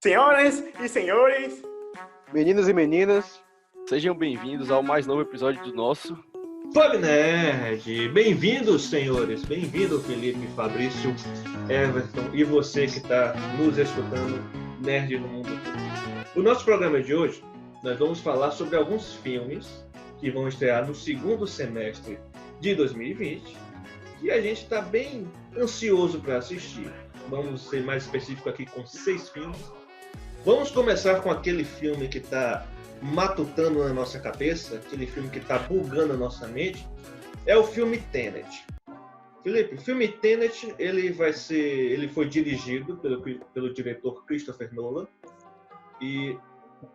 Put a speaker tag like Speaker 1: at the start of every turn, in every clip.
Speaker 1: Senhoras e senhores,
Speaker 2: Meninos e meninas,
Speaker 3: sejam bem-vindos ao mais novo episódio do nosso
Speaker 4: Fab Nerd, bem-vindos, senhores, bem-vindo Felipe, Fabrício, Everton e você que está nos escutando, Nerd no Mundo todo. O nosso programa de hoje, nós vamos falar sobre alguns filmes que vão estrear no segundo semestre de 2020 e a gente está bem ansioso para assistir. Vamos ser mais específico aqui com 6 filmes. Vamos começar com aquele filme que está matutando na nossa cabeça, aquele filme que está bugando a nossa mente, é o filme Tenet. Felipe, o filme Tenet, ele foi dirigido pelo diretor Christopher Nolan. E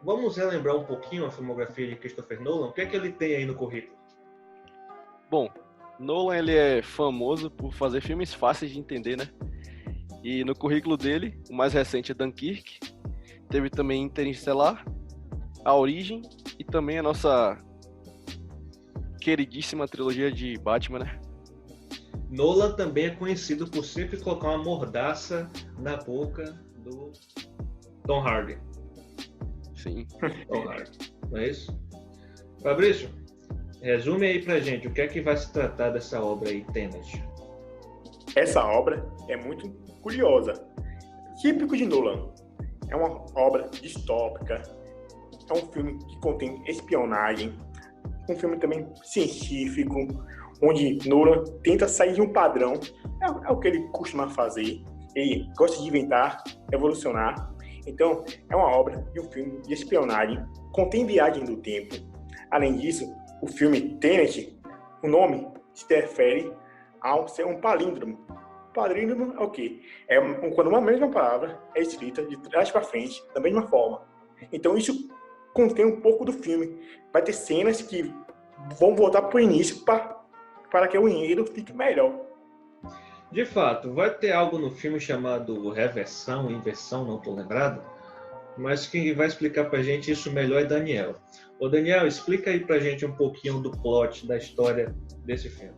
Speaker 4: vamos relembrar um pouquinho a filmografia de Christopher Nolan. O que é que ele tem aí no currículo?
Speaker 3: Bom, Nolan ele é famoso por fazer filmes fáceis de entender, né? E no currículo dele, o mais recente é Dunkirk, teve também Interestelar, A Origem e também a nossa queridíssima trilogia de Batman, né?
Speaker 4: Nolan também é conhecido por sempre colocar uma mordaça na boca do Tom Hardy.
Speaker 3: Sim.
Speaker 4: Tom Hardy, não é isso? Fabrício, resume aí pra gente o que é que vai se tratar dessa obra aí, Tenet.
Speaker 1: essa obra é muito curiosa. Típico de Nolan. É uma obra distópica. É um filme que contém espionagem. Um filme também científico, onde Nolan tenta sair de um padrão. É o que ele costuma fazer. Ele gosta de inventar, evolucionar. Então, é uma obra de um filme de espionagem. Contém viagem do tempo. Além disso, o filme Tenet, o nome se refere ao ser um palíndromo. Palíndromo é o quê? É quando uma mesma palavra é escrita de trás para frente, da mesma forma. Então isso contém um pouco do filme. Vai ter cenas que vão voltar para o início para que o enredo fique melhor.
Speaker 4: De fato, vai ter algo no filme chamado reversão, inversão, não estou lembrado, mas quem vai explicar pra gente isso melhor é Daniel. Ô Daniel, explica aí pra gente um pouquinho do plot, da história desse filme.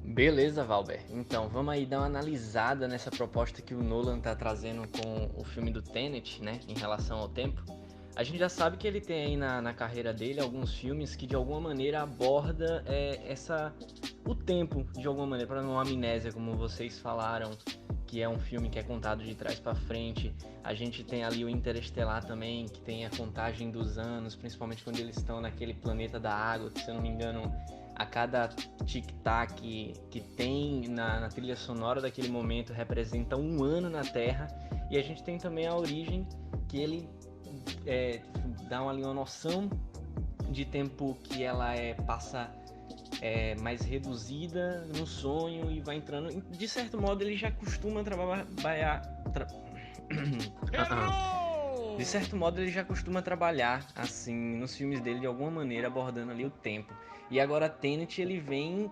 Speaker 5: Beleza, Valber. Então, vamos aí dar uma analisada nessa proposta que o Nolan tá trazendo com o filme do Tenet, né, em relação ao tempo. A gente já sabe que ele tem aí na carreira dele alguns filmes que de alguma maneira aborda o tempo, de alguma maneira, para não amnésia, como vocês falaram, que é um filme que é contado de trás para frente. A gente tem ali o Interestelar também, que tem a contagem dos anos, principalmente quando eles estão naquele planeta da água, que se eu não me engano, a cada tic-tac que tem na trilha sonora daquele momento representa um ano na Terra. E a gente tem também A Origem, que ele dá uma noção de tempo que ela passa mais reduzida no sonho e vai entrando. De certo modo, ele já costuma trabalhar. De certo modo, ele já costuma trabalhar assim nos filmes dele de alguma maneira, abordando ali o tempo. E agora Tenet, ele vem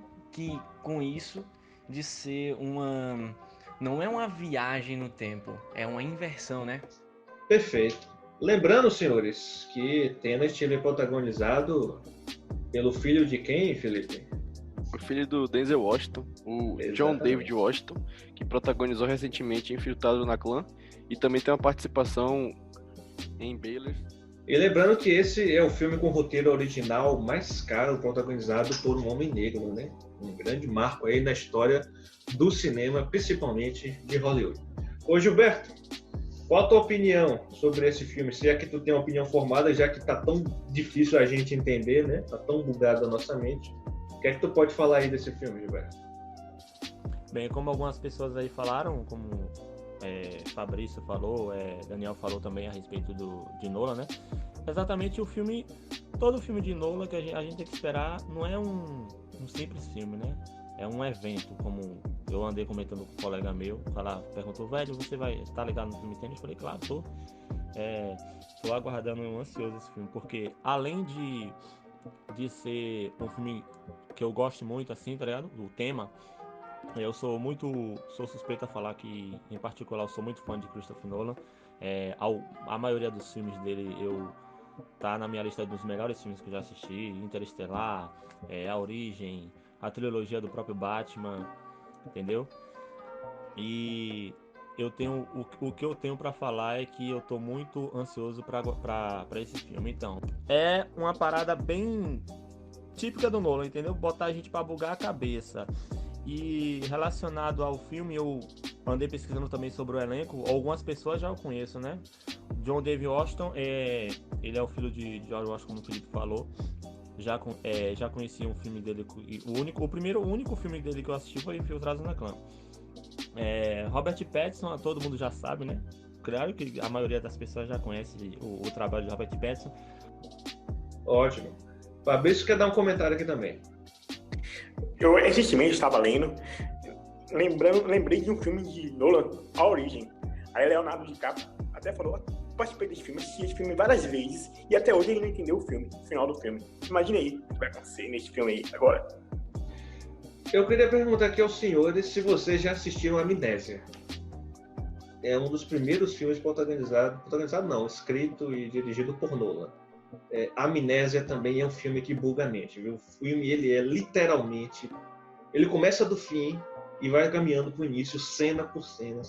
Speaker 5: com isso de ser não é uma viagem no tempo, é uma inversão, né?
Speaker 4: Perfeito. Lembrando, senhores, que Tenet ele é protagonizado pelo filho de quem, Felipe?
Speaker 3: O filho do Denzel Washington, o
Speaker 4: Exatamente.
Speaker 3: John David Washington, que protagonizou recentemente Infiltrado na Clã e também tem uma participação em Baylor.
Speaker 4: E lembrando que esse é o filme com o roteiro original mais caro protagonizado por um homem negro, né? Um grande marco aí na história do cinema, principalmente de Hollywood. Ô Gilberto, qual a tua opinião sobre esse filme? Se é que tu tem uma opinião formada, já que tá tão difícil a gente entender, né? Tá tão bugado a nossa mente. O que é que tu pode falar aí desse filme, Gilberto?
Speaker 6: Bem, como algumas pessoas aí falaram, como Fabrício falou, Daniel falou também a respeito de Nolan, né? Exatamente todo filme de Nolan que a gente tem que esperar não é um simples filme, né? É um evento, como eu andei comentando com um colega meu, perguntou, velho, você vai estar ligado no filme Tenet? Eu falei, claro, tô. Tô aguardando ansioso esse filme, porque além de ser um filme que eu gosto muito, assim, tá ligado? Do tema, eu sou suspeito a falar que, em particular, eu sou muito fã de Christopher Nolan. A maioria dos filmes dele tá na minha lista dos melhores filmes que eu já assisti. Interestelar, A Origem, a trilogia do próprio Batman, entendeu? E eu tenho o que eu tenho para falar é que eu tô muito ansioso para esse filme. Então, é uma parada bem típica do Nolan, entendeu? Botar a gente para bugar a cabeça. E relacionado ao filme, eu andei pesquisando também sobre o elenco. Algumas pessoas já o conheço, né? John David Washington, ele é o filho de George Washington, como o Felipe falou. Já conheci um filme dele. O único filme dele que eu assisti foi Infiltrados na Clã. Robert Pattinson, todo mundo já sabe, né? Claro que a maioria das pessoas já conhece o trabalho de Robert Pattinson.
Speaker 4: Ótimo. Fabrício quer dar um comentário aqui também.
Speaker 1: Eu recentemente estava lendo, lembrei de um filme de Nolan, A Origem. Aí Leonardo DiCaprio até falou: participei desse filme, assisti esse filme várias vezes e até hoje ele não entendeu o final do filme. Imagina aí o que vai acontecer nesse filme aí agora.
Speaker 4: Eu queria perguntar aqui aos senhores se vocês já assistiram Amnésia. É um dos primeiros filmes escrito e dirigido por Nolan. Amnésia também é um filme que buga a mente, viu? O filme, ele é literalmente... Ele começa do fim e vai caminhando pro início, cena por cena.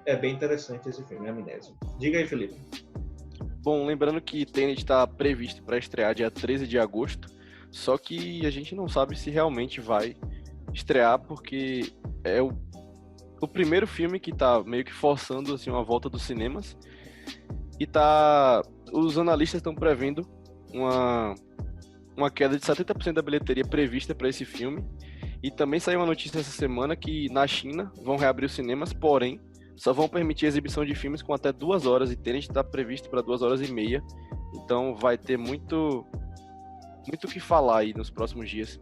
Speaker 4: É bem interessante esse filme, Amnésia. Diga aí, Felipe.
Speaker 3: Bom, lembrando que Tenet está previsto para estrear dia 13 de agosto, só que a gente não sabe se realmente vai estrear, porque é o primeiro filme que está meio que forçando assim, uma volta dos cinemas, e os analistas estão prevendo uma queda de 70% da bilheteria prevista para esse filme. E também saiu uma notícia essa semana que na China vão reabrir os cinemas, porém só vão permitir a exibição de filmes com até 2 horas, e Tenet está previsto para 2 horas e meia. Então vai ter muito o que falar aí nos próximos dias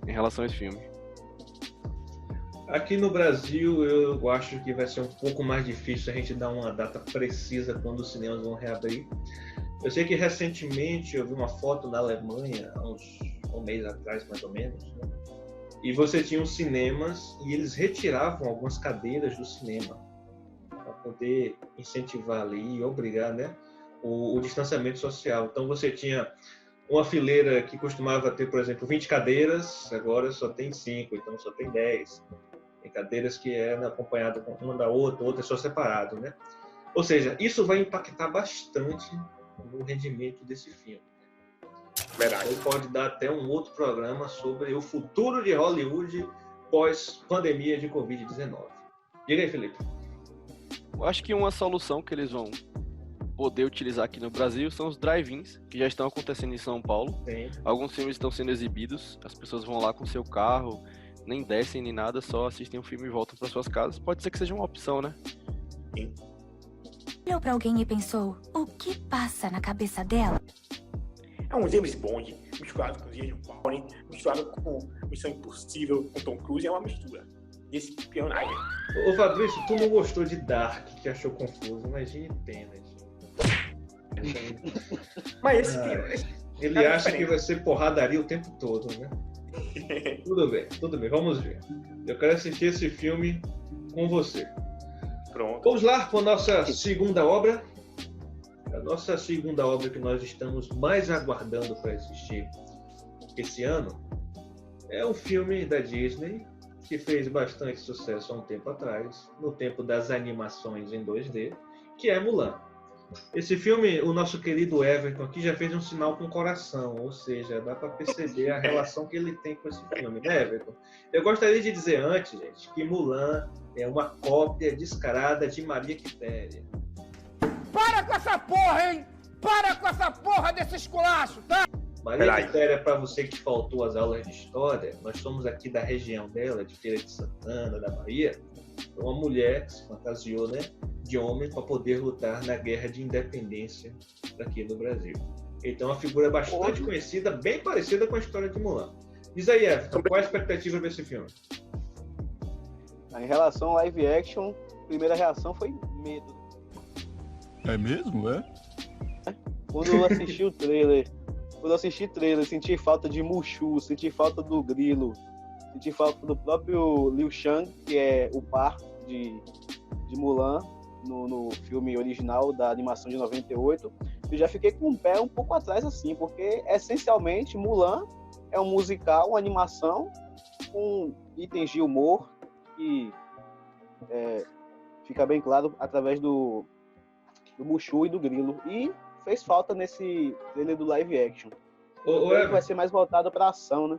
Speaker 3: em relação a esse filme.
Speaker 4: Aqui no Brasil, eu acho que vai ser um pouco mais difícil a gente dar uma data precisa quando os cinemas vão reabrir. Eu sei que recentemente eu vi uma foto na Alemanha, há um mês atrás mais ou menos, né? E você tinha os cinemas e eles retiravam algumas cadeiras do cinema para poder incentivar ali e obrigar, né, o distanciamento social. Então você tinha uma fileira que costumava ter, por exemplo, 20 cadeiras, agora só tem 5, então só tem 10. Tem cadeiras que é acompanhada com uma da outra é só separado, né? Ou seja, isso vai impactar bastante no rendimento desse filme.
Speaker 1: Verdade.
Speaker 4: Ele pode dar até um outro programa sobre o futuro de Hollywood pós-pandemia de Covid-19. Diga aí, Felipe.
Speaker 3: Eu acho que uma solução que eles vão poder utilizar aqui no Brasil são os drive-ins, que já estão acontecendo em São Paulo.
Speaker 4: Sim.
Speaker 3: Alguns filmes estão sendo exibidos, as pessoas vão lá com seu carro, nem descem nem nada, só assistem o filme e voltam para suas casas. Pode ser que seja uma opção, né?
Speaker 1: Sim.
Speaker 7: Olhou pra alguém e pensou: o que passa na cabeça dela?
Speaker 1: É um James Bond misturado com James Bond, misturado com Missão Impossível, com Tom Cruise, é uma mistura de espionagem.
Speaker 4: Ô Fabrício, tu não gostou de Dark, que achou confuso, imagine Tenet.
Speaker 1: Mas esse filme...
Speaker 4: Ele acha que vai ser porradaria o tempo todo, né? Tudo bem, vamos ver. Eu quero assistir esse filme com você.
Speaker 1: Pronto.
Speaker 4: Vamos lá com a nossa segunda obra. A nossa segunda obra que nós estamos mais aguardando para assistir esse ano é um filme da Disney que fez bastante sucesso há um tempo atrás, no tempo das animações em 2D, que é Mulan. Esse filme, o nosso querido Everton aqui já fez um sinal com o coração, ou seja, dá para perceber a relação que ele tem com esse filme, né, Everton? Eu gostaria de dizer antes, gente, que Mulan é uma cópia descarada de Maria Quitéria.
Speaker 8: Para com essa porra, hein? Para com essa porra desse esculacho, tá?
Speaker 4: Maria Quitéria, para você que faltou às aulas de história, nós somos aqui da região dela, de Feira de Santana, da Bahia, uma mulher que se fantasiou, né, de homem para poder lutar na guerra de independência aqui no Brasil. Então, é uma figura bastante conhecida, bem parecida com a história de Mulan. Diz aí, Everton, qual a expectativa desse filme?
Speaker 2: Em relação ao live action, a primeira reação foi medo.
Speaker 9: É mesmo, é?
Speaker 2: Quando eu assisti o trailer, senti falta de Mushu, senti falta do Grilo, senti falta do próprio Liu Kang, que é o par de Mulan, no filme original da animação de 98. Eu já fiquei com o pé um pouco atrás, assim, porque essencialmente Mulan é um musical, uma animação com itens de humor que fica bem claro através do Mushu e do Grilo. E fez falta nesse trailer do live action. Vai ser mais voltado para ação, né?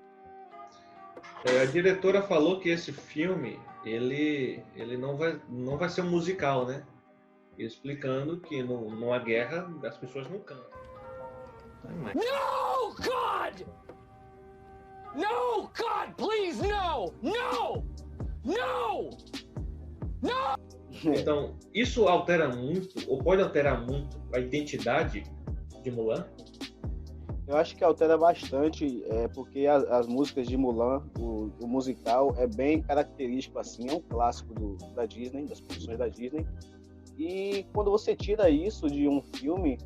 Speaker 4: A diretora falou que esse filme ele não vai ser um musical, né? Explicando que numa guerra as pessoas não cantam.
Speaker 8: No, God! No, God, please, no! No! No! No!
Speaker 4: Então, isso altera muito, ou pode alterar muito, a identidade de Mulan?
Speaker 2: Eu acho que altera bastante, porque as músicas de Mulan, o musical, é bem característico, assim, é um clássico da Disney, das produções da Disney. E quando você tira isso de um filme,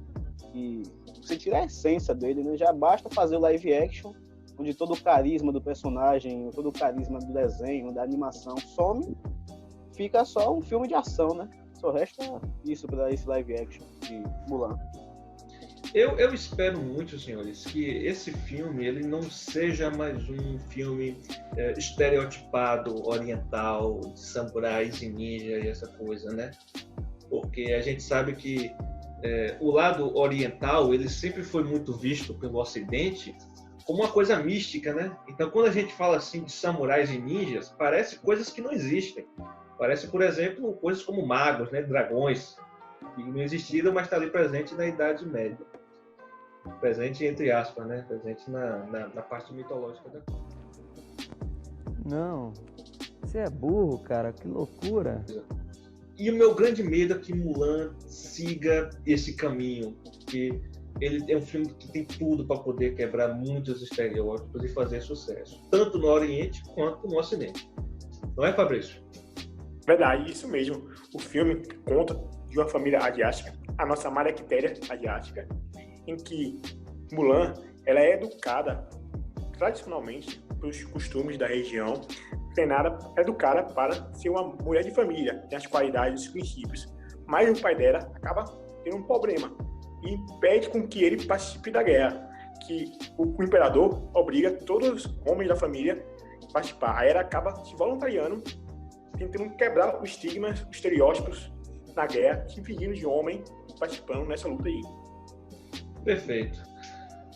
Speaker 2: e você tira a essência dele, né? Já basta fazer o live action, onde todo o carisma do personagem, todo o carisma do desenho, da animação some, fica só um filme de ação, né? Só resta isso para esse live action de Mulan.
Speaker 4: Eu espero muito, senhores, que esse filme ele não seja mais um filme estereotipado, oriental, de samurais e ninja e essa coisa, né? Porque a gente sabe que o lado oriental ele sempre foi muito visto pelo Ocidente como uma coisa mística, né? Então, quando a gente fala assim de samurais e ninjas, parece coisas que não existem. Parece, por exemplo, coisas como magos, né? Dragões, que não existiram, mas está ali presente na Idade Média. Presente entre aspas, né? Presente na parte mitológica da coisa.
Speaker 10: Não, você é burro, cara, que loucura.
Speaker 4: E o meu grande medo é que Mulan siga esse caminho, que ele é um filme que tem tudo para poder quebrar muitos estereótipos e fazer sucesso, tanto no Oriente quanto no Ocidente. Não é, Fabrício?
Speaker 1: Verdade, isso mesmo. O filme conta de uma família asiática, a nossa Maria Quitéria asiática, em que Mulan ela é educada tradicionalmente pelos costumes da região, educada para ser uma mulher de família, tem as qualidades e os princípios. Mas o pai dela acaba tendo um problema e impede com que ele participe da guerra, que o imperador obriga todos os homens da família a participar. Aí ela acaba se voluntariando, tentando quebrar os estigmas, os estereótipos na guerra, se impedindo de homem participando nessa luta aí.
Speaker 4: Perfeito.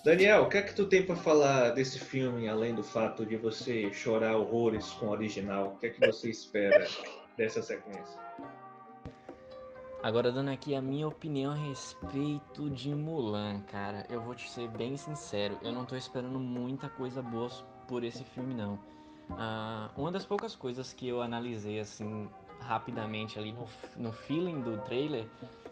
Speaker 4: Daniel, o que é que tu tem para falar desse filme, além do fato de você chorar horrores com o original? O que é que você espera dessa sequência?
Speaker 5: Agora, dando aqui a minha opinião a respeito de Mulan, cara, eu vou te ser bem sincero, eu não tô esperando muita coisa boa por esse filme, não. Uma das poucas coisas que eu analisei, assim, rapidamente ali no feeling do trailer,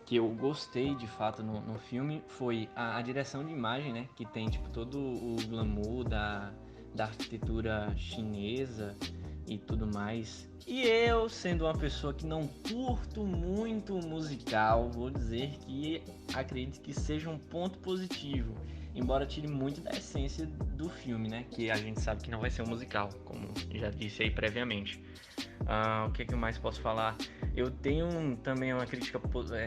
Speaker 5: que eu gostei de fato no filme, foi a direção de imagem, né? Que tem tipo todo o glamour da arquitetura chinesa e tudo mais. E eu, sendo uma pessoa que não curto muito musical, vou dizer que acredito que seja um ponto positivo, embora tire muito da essência do filme, né? Que a gente sabe que não vai ser um musical, como já disse aí previamente. O que mais posso falar? Eu tenho também uma crítica,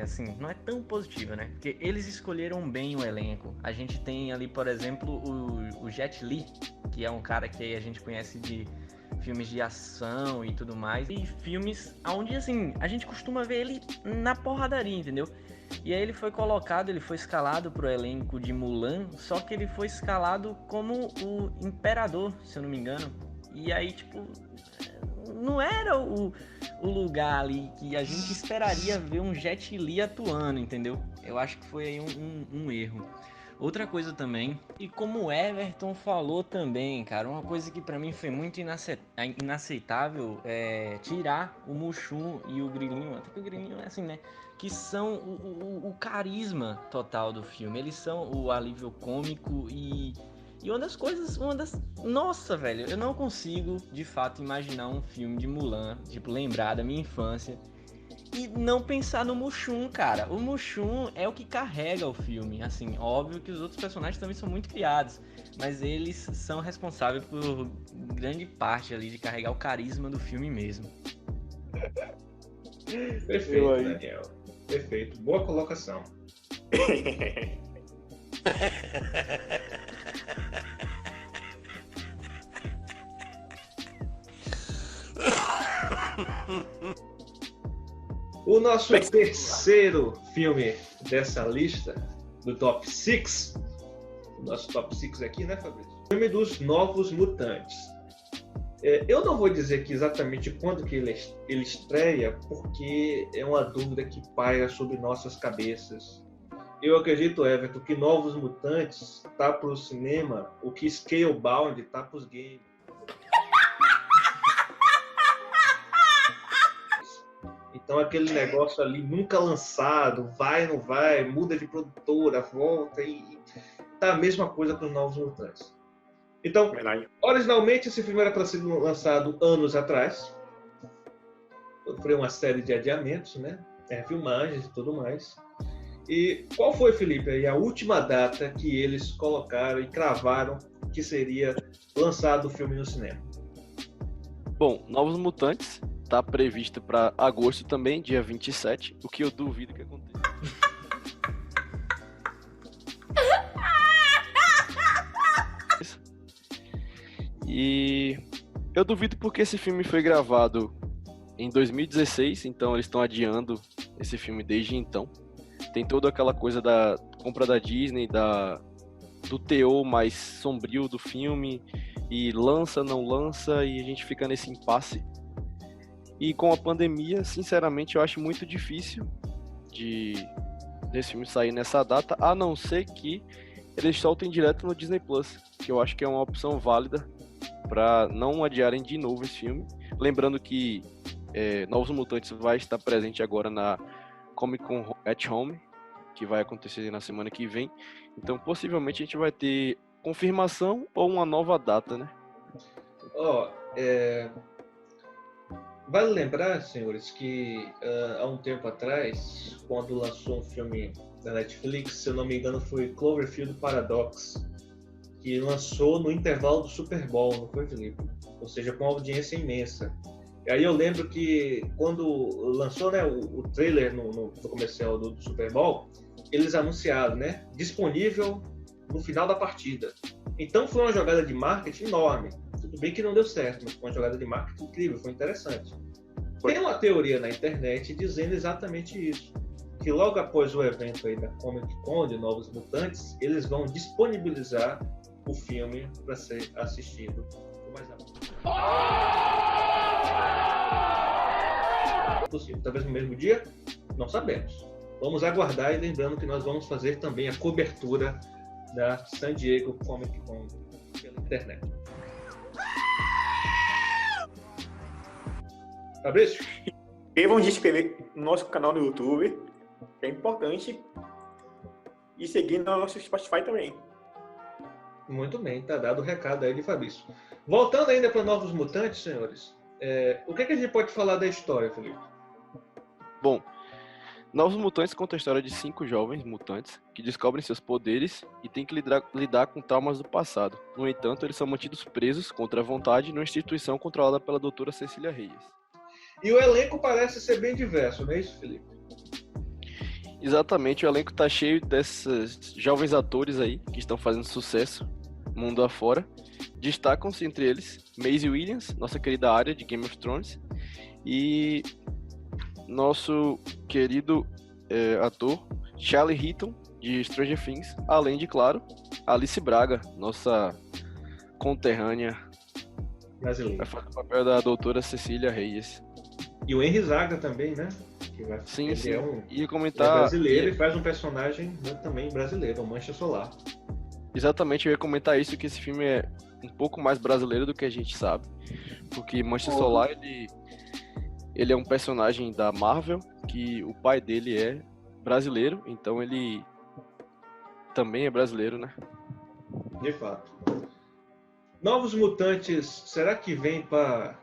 Speaker 5: assim, não é tão positiva, né? Porque eles escolheram bem o elenco. A gente tem ali, por exemplo, o Jet Li, que é um cara que a gente conhece de filmes de ação e tudo mais. E filmes onde, assim, a gente costuma ver ele na porradaria, entendeu? E aí ele foi escalado pro elenco de Mulan, só que ele foi escalado como o imperador, se eu não me engano. E aí, tipo, não era o lugar ali que a gente esperaria ver um Jet Li atuando, entendeu? Eu acho que foi aí um erro. Outra coisa também, e como o Everton falou também, cara, uma coisa que pra mim foi muito inaceitável é tirar o Mushu e o Grilinho, até que o Grilinho é assim, né? Que são o carisma total do filme. Eles são o alívio cômico e uma das coisas, nossa, velho, eu não consigo, de fato, imaginar um filme de Mulan, tipo, lembrar da minha infância e não pensar no Mushu, cara. O Mushu é o que carrega o filme, assim, óbvio que os outros personagens também são muito criados, mas eles são responsáveis por grande parte ali de carregar o carisma do filme mesmo.
Speaker 4: Perfeito, Daniel. Perfeito. Boa colocação. O nosso terceiro filme dessa lista, do Top 6, o nosso Top 6 aqui, né, Fabrício? O filme dos Novos Mutantes. Eu não vou dizer aqui exatamente quando que ele estreia, porque é uma dúvida que paira sobre nossas cabeças. Eu acredito, Everton, que Novos Mutantes tá para o cinema o que Scalebound tá para os games. Então aquele negócio ali nunca lançado, vai, não vai, muda de produtora, volta e tá a mesma coisa com os Novos Mutantes. Então, originalmente esse filme era para ser lançado anos atrás. Sofreu uma série de adiamentos, né? Filmagens e tudo mais. E qual foi, Felipe, aí a última data que eles colocaram e cravaram que seria lançado o filme no cinema?
Speaker 3: Bom, Novos Mutantes está previsto para agosto também, dia 27, o que eu duvido que aconteça. E eu duvido porque esse filme foi gravado em 2016, então eles estão adiando esse filme desde então. Tem toda aquela coisa da compra da Disney, do teor mais sombrio do filme, e lança, não lança, e a gente fica nesse impasse. E com a pandemia, sinceramente, eu acho muito difícil desse filme sair nessa data, a não ser que eles soltem direto no Disney Plus, que eu acho que é uma opção válida para não adiarem de novo esse filme. Lembrando que Novos Mutantes vai estar presente agora na Comic Con at Home, que vai acontecer na semana que vem. Então, possivelmente, a gente vai ter confirmação ou uma nova data, né?
Speaker 4: Vale lembrar, senhores, que há um tempo atrás, quando lançou um filme da Netflix, se eu não me engano, foi Cloverfield Paradox, que lançou no intervalo do Super Bowl, não foi, Felipe? Ou seja, com audiência imensa. E aí eu lembro que quando lançou, né, o trailer no comercial do Super Bowl, eles anunciaram, né, disponível no final da partida. Então foi uma jogada de marketing enorme. Tudo bem que não deu certo, mas foi uma jogada de marketing incrível, foi interessante. Tem uma teoria na internet dizendo exatamente isso, que logo após o evento aí da Comic Con de Novos Mutantes, eles vão disponibilizar o filme para ser assistido o mais rápido possível. Talvez no mesmo dia, não sabemos. Vamos aguardar, e lembrando que nós vamos fazer também a cobertura da San Diego Comic Con pela internet. Fabrício?
Speaker 1: E vamos inscrever no nosso canal no YouTube, que é importante, e seguir no nosso Spotify também.
Speaker 4: Muito bem, tá dado o recado aí de Fabrício. Voltando ainda para Novos Mutantes, senhores, o que a gente pode falar da história, Felipe?
Speaker 3: Bom, Novos Mutantes conta a história de 5 jovens mutantes que descobrem seus poderes e têm que lidar com traumas do passado. No entanto, eles são mantidos presos contra a vontade numa instituição controlada pela doutora Cecília Reyes.
Speaker 4: E o elenco parece ser bem diverso, não é isso, Felipe?
Speaker 3: Exatamente, o elenco tá cheio desses jovens atores aí que estão fazendo sucesso mundo afora. Destacam-se entre eles Maisie Williams, nossa querida Arya de Game of Thrones, e nosso querido ator Charlie Heaton de Stranger Things, além de, claro, Alice Braga, nossa conterrânea
Speaker 4: brasileira.
Speaker 3: Vai fazer o papel da doutora Cecília Reyes.
Speaker 4: E o Henry Zaga também, né?
Speaker 3: Sim.
Speaker 4: Ia comentar, é brasileiro e faz um personagem, né, também brasileiro, o Mancha Solar.
Speaker 3: Exatamente, eu ia comentar isso, que esse filme é um pouco mais brasileiro do que a gente sabe. Porque Mancha Solar, ele é um personagem da Marvel, que o pai dele é brasileiro, então ele também é brasileiro, né?
Speaker 4: De fato. Novos Mutantes, será que vem para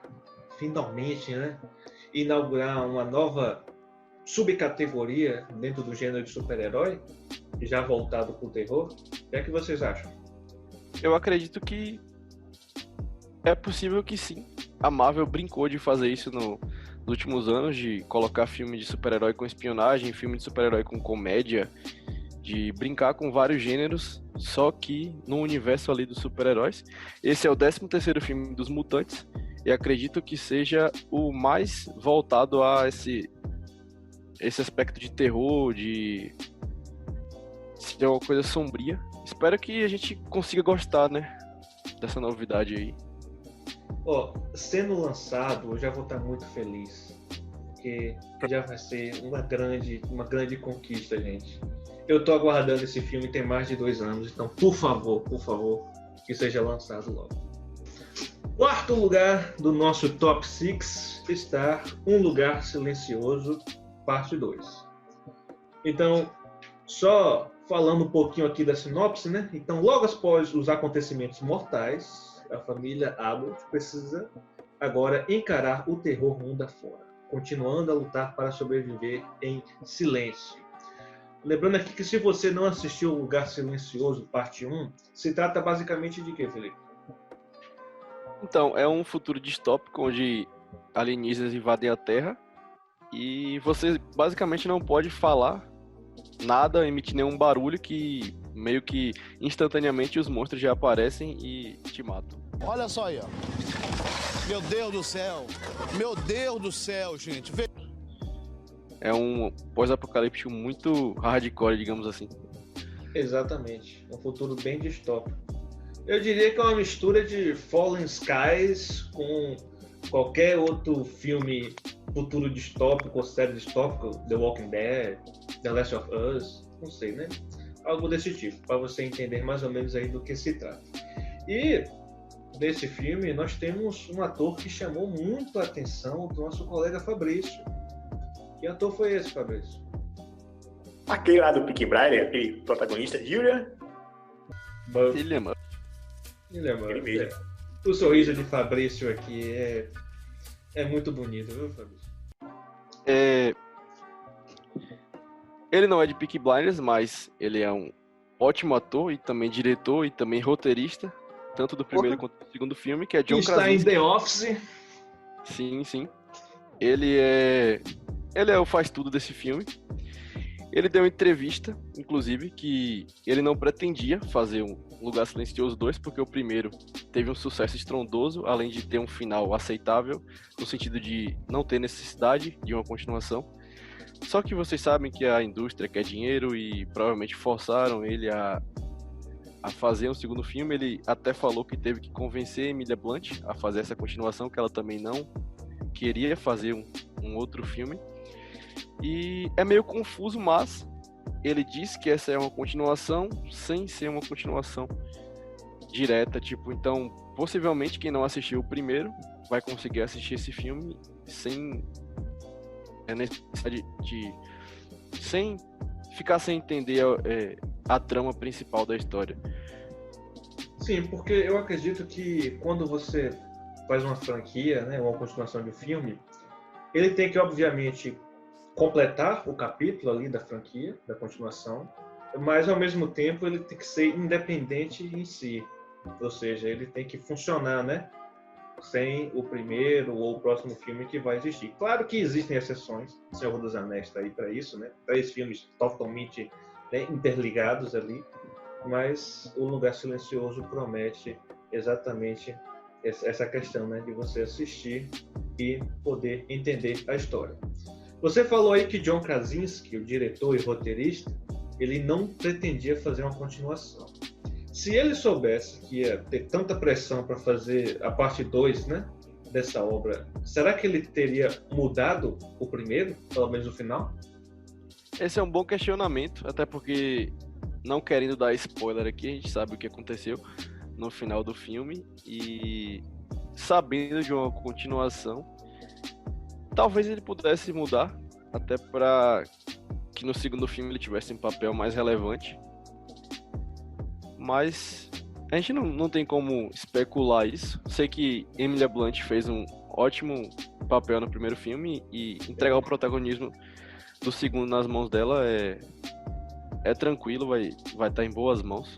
Speaker 4: finalmente, né, inaugurar uma nova subcategoria dentro do gênero de super-herói, já voltado para o terror? O que é que vocês acham?
Speaker 3: Eu acredito que é possível que sim. A Marvel brincou de fazer isso nos últimos anos, de colocar filme de super-herói com espionagem, filme de super-herói com comédia, de brincar com vários gêneros, só que no universo ali dos super-heróis. Esse é o 13º filme dos Mutantes, e acredito que seja o mais voltado a esse aspecto de terror, de ser uma coisa sombria. Espero que a gente consiga gostar, né, dessa novidade aí.
Speaker 4: Sendo lançado, eu já vou estar muito feliz, porque já vai ser uma grande conquista, gente. Eu tô aguardando esse filme tem mais de 2 anos, então, por favor, que seja lançado logo. Quarto lugar do nosso Top 6 está Um Lugar Silencioso, parte 2. Então, só falando um pouquinho aqui da sinopse, né? Então, logo após os acontecimentos mortais, a família Abbott precisa agora encarar o terror mundo afora, continuando a lutar para sobreviver em silêncio. Lembrando aqui que se você não assistiu O Lugar Silencioso, parte 1, se trata basicamente de quê, Felipe?
Speaker 3: Então, é um futuro distópico onde alienígenas invadem a Terra e você basicamente não pode falar nada, emitir nenhum barulho, que meio que instantaneamente os monstros já aparecem e te matam.
Speaker 11: Olha só aí, ó. Meu Deus do céu. Meu Deus do céu, gente.
Speaker 3: É um pós-apocalíptico muito hardcore, digamos assim.
Speaker 4: Exatamente. Um futuro bem distópico. Eu diria que é uma mistura de Fallen Skies com qualquer outro filme futuro distópico ou série distópica, The Walking Dead, The Last of Us, não sei, né? Algo desse tipo, para você entender mais ou menos aí do que se trata. E nesse filme nós temos um ator que chamou muito a atenção do nosso colega Fabrício. Que ator foi esse, Fabrício?
Speaker 1: Aquele lá do Peaky Blinders, aquele protagonista, Julian.
Speaker 3: Ele é
Speaker 1: Ele mesmo.
Speaker 4: O sorriso de Fabrício aqui é muito bonito, viu, Fabrício?
Speaker 3: Ele não é de Peaky Blinders, mas ele é um ótimo ator e também diretor e também roteirista, tanto do primeiro quanto do segundo filme, que é John Krasinski.
Speaker 4: Está em The Office.
Speaker 3: Sim. Ele é o faz tudo desse filme. Ele deu uma entrevista, inclusive, que ele não pretendia fazer um Lugar Silencioso 2, porque o primeiro teve um sucesso estrondoso, além de ter um final aceitável, no sentido de não ter necessidade de uma continuação. Só que vocês sabem que a indústria quer dinheiro e provavelmente forçaram ele a fazer um segundo filme. Ele até falou que teve que convencer Emilia Blunt a fazer essa continuação, que ela também não queria fazer um outro filme. E é meio confuso, mas ele disse que essa é uma continuação sem ser uma continuação direta, tipo, então possivelmente quem não assistiu o primeiro vai conseguir assistir esse filme sem necessidade sem ficar sem entender a trama principal da história.
Speaker 4: Sim, porque eu acredito que quando você faz uma franquia, né, uma continuação de um filme, ele tem que obviamente completar o capítulo ali da franquia, da continuação, mas ao mesmo tempo ele tem que ser independente em si, ou seja, ele tem que funcionar, né, sem o primeiro ou o próximo filme que vai existir. Claro que existem exceções, Senhor dos Anéis está aí para isso, né, 3 filmes totalmente, né, interligados ali, mas O Lugar Silencioso promete exatamente essa questão, né, de você assistir e poder entender a história. Você falou aí que John Krasinski, o diretor e roteirista, ele não pretendia fazer uma continuação. Se ele soubesse que ia ter tanta pressão para fazer a parte 2, né, dessa obra, será que ele teria mudado o primeiro, pelo menos o final?
Speaker 3: Esse é um bom questionamento, até porque, não querendo dar spoiler aqui, a gente sabe o que aconteceu no final do filme, e sabendo de uma continuação, talvez ele pudesse mudar, até para que no segundo filme ele tivesse um papel mais relevante. Mas a gente não tem como especular isso. Sei que Emilia Blunt fez um ótimo papel no primeiro filme e entregar o protagonismo do segundo nas mãos dela é tranquilo, vai estar em boas mãos.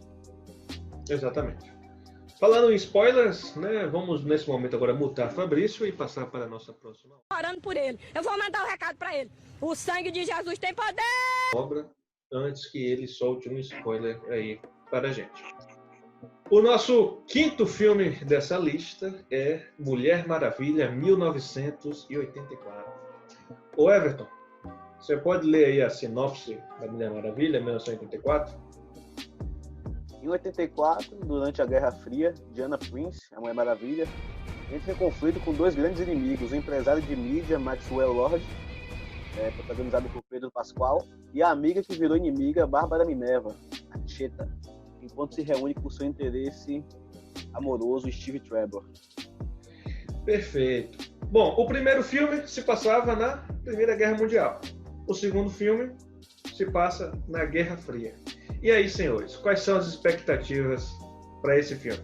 Speaker 4: Exatamente. Falando em spoilers, né, vamos nesse momento agora mutar Fabrício e passar para a nossa próxima
Speaker 12: orando por ele. Eu vou mandar um recado para ele. O sangue de Jesus tem poder!
Speaker 4: Obra, antes que ele solte um spoiler aí para a gente. O nosso quinto filme dessa lista é Mulher Maravilha, 1984. Ô Everton, você pode ler aí a sinopse da Mulher Maravilha, 1984?
Speaker 2: Em 84, durante a Guerra Fria, Diana Prince, a Mulher Maravilha, entra em conflito com dois grandes inimigos, o empresário de mídia Maxwell Lord, protagonizado por Pedro Pascal, e a amiga que virou inimiga, Bárbara Minerva, a Cheta, enquanto se reúne com seu interesse amoroso, Steve Trevor.
Speaker 4: Perfeito. Bom, o primeiro filme se passava na Primeira Guerra Mundial. O segundo filme se passa na Guerra Fria. E aí, senhores, quais são as expectativas para esse filme?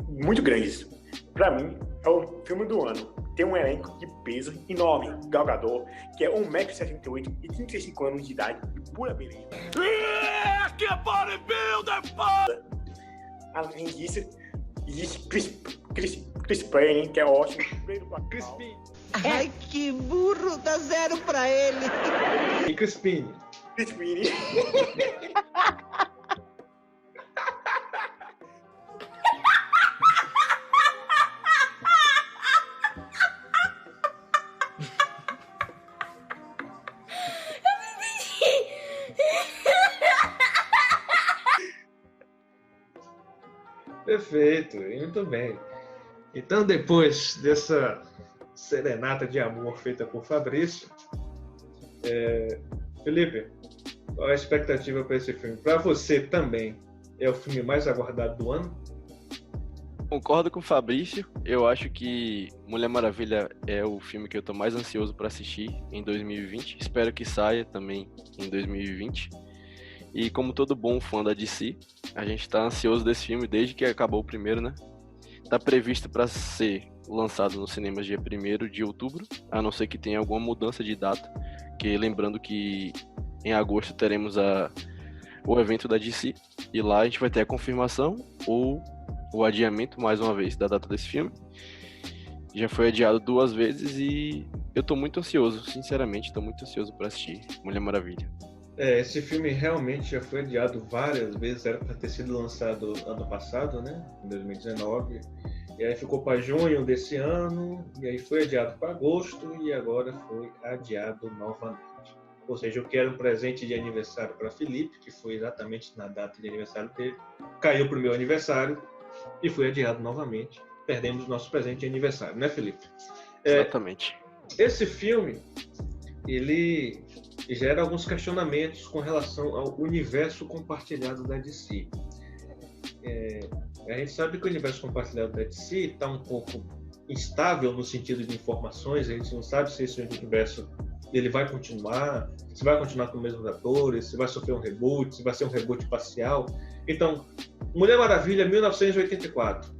Speaker 1: Muito grandes. Para mim, é o filme do ano. Tem um elenco de peso enorme. Gal Gadot, que é 1,68m e 35 anos de idade e pura beleza.
Speaker 8: Que bodybuilder, pô!
Speaker 1: Além disso, existe Chris Pine, que é ótimo.
Speaker 4: Crispim.
Speaker 13: Ai, que burro, dá 0 pra ele.
Speaker 4: E Crispim.
Speaker 1: Crispim.
Speaker 4: Perfeito, muito bem. Então, depois dessa serenata de amor feita por Fabrício, Felipe, qual a expectativa para esse filme? Para você também, é o filme mais aguardado do ano?
Speaker 3: Concordo com o Fabrício. Eu acho que Mulher Maravilha é o filme que eu tô mais ansioso para assistir em 2020. Espero que saia também em 2020. E como todo bom fã da DC, a gente tá ansioso desse filme desde que acabou o primeiro, né? Tá previsto para ser lançado nos cinemas dia 1º de outubro, a não ser que tenha alguma mudança de data, que lembrando que em agosto teremos o evento da DC, e lá a gente vai ter a confirmação ou o adiamento, mais uma vez, da data desse filme. Já foi adiado 2 vezes e eu tô muito ansioso, sinceramente, tô muito ansioso para assistir Mulher Maravilha.
Speaker 4: Esse filme realmente já foi adiado várias vezes, era para ter sido lançado ano passado, né, em 2019, e aí ficou para junho desse ano, e aí foi adiado para agosto, e agora foi adiado novamente. Ou seja, eu quero um presente de aniversário para Felipe, que foi exatamente na data de aniversário dele, caiu para o meu aniversário, e foi adiado novamente. Perdemos nosso presente de aniversário, né, Felipe?
Speaker 3: Exatamente.
Speaker 4: Esse filme, ele gera alguns questionamentos com relação ao universo compartilhado da DC. A gente sabe que o universo compartilhado da DC está um pouco instável no sentido de informações, a gente não sabe se esse universo ele vai continuar, se vai continuar com os mesmos atores, se vai sofrer um reboot, se vai ser um reboot parcial. Então, Mulher Maravilha 1984,